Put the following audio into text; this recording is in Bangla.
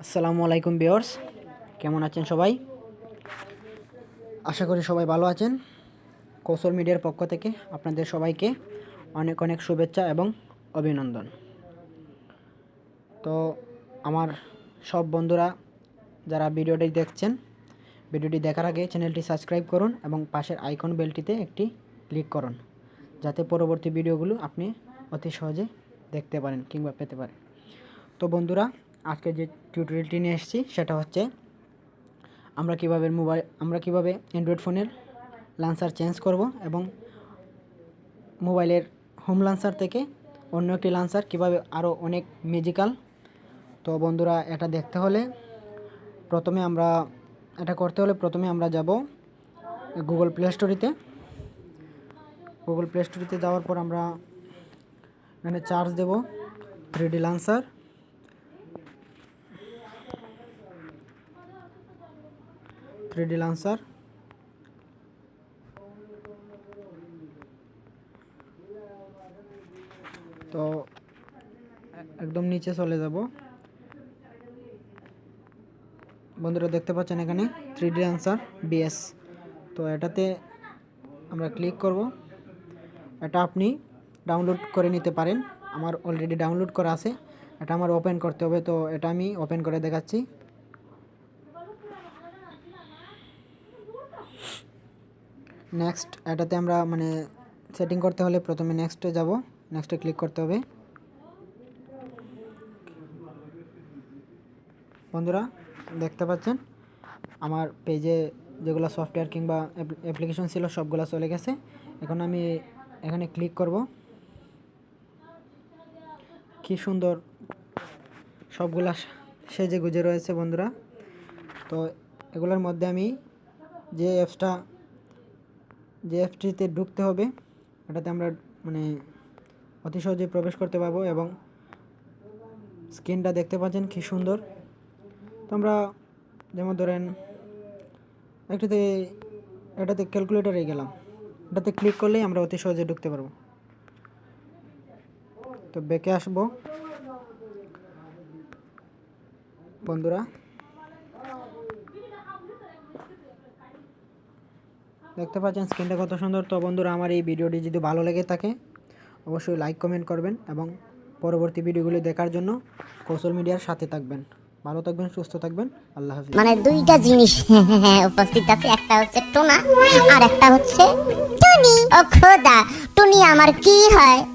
আসসালামু আলাইকুম ভিউয়ার্স, কেমন আছেন সবাই? আশা করি সবাই ভালো আছেন। কৌশল মিডিয়ার পক্ষ থেকে আপনাদের সবাইকে অনেক অনেক শুভেচ্ছা এবং অভিনন্দন। তো আমার সব বন্ধুরা যারা ভিডিওটি দেখছেন, ভিডিওটি দেখার আগে চ্যানেলটি সাবস্ক্রাইব করুন এবং পাশের আইকন বেলটিতে একটি ক্লিক করুন, যাতে পরবর্তী ভিডিওগুলো আপনি অতি সহজে দেখতে পারেন কিংবা পেতে পারেন। তো বন্ধুরা, আজকে যে টিউটোরিয়ালটি নিয়ে এসেছি সেটা হচ্ছে আমরা কিভাবে অ্যান্ড্রয়েড ফোনের লান্সার চেঞ্জ করব এবং মোবাইলের হোম লান্সার থেকে অন্য একটি লান্সার কিভাবে আরও অনেক ম্যাজিক্যাল। তো বন্ধুরা, এটা দেখতে হলে প্রথমে আমরা যাব গুগল প্লে স্টোরিতে যাওয়ার পর আমরা এখানে চার্জ দেব 3D লান্সার। তো একদম নিচে চলে যাব। বন্ধুরা দেখতে পাচ্ছেন এখানে 3D লান্সার BS। তো এটাতে আমরা ক্লিক করব। এটা আপনি ডাউনলোড করে নিতে পারেন, আমার অলরেডি ডাউনলোড করা আছে। এটা আমার ওপেন করতে হবে, তো এটা আমি ওপেন করে দেখাচ্ছি। নেক্সট, এটাতে আমরা সেটিং করতে হলে প্রথমে নেক্সটে যাব, নেক্সটে ক্লিক করতে হবে। বন্ধুরা দেখতে পাচ্ছেন আমার পেজে যেগুলো সফটওয়্যার কিংবা অ্যাপ্লিকেশন ছিল সবগুলো চলে গেছে। এখন আমি এখানে ক্লিক করব। কি সুন্দর সবগুলা সেজে গুজে রয়েছে বন্ধুরা। তো এগুলোর মধ্যে আমি যে অ্যাপটিতে ঢুকতে হবে, এটাতে আমরা অতি সহজে প্রবেশ করতে পারবো এবং স্ক্রিনটা দেখতে পাচ্ছেন কি সুন্দর। তো আমরা যেমন ধরেন এটাতে ক্যালকুলেটরে গেলাম, এটাতে ক্লিক করলেই আমরা অতি সহজে ঢুকতে পারবো। তো ব্যাকে আসবো। বন্ধুরা দেখতে পাচ্ছেন স্ক্রিনটা কত সুন্দর। তো বন্ধুরা, আমার এই ভিডিওটি যদি ভালো লেগে থাকে অবশ্যই লাইক কমেন্ট করবেন এবং পরবর্তী ভিডিওগুলি দেখার জন্য কৌশল মিডিয়ার সাথে থাকবেন। ভালো থাকবেন, সুস্থ থাকবেন। আল্লাহ হাফেজ। দুইটা জিনিস উপস্থিত আছে, একটা হচ্ছে টোনা আর একটা হচ্ছে টুনি। ও খোদা, টুনি আমার কি হয়?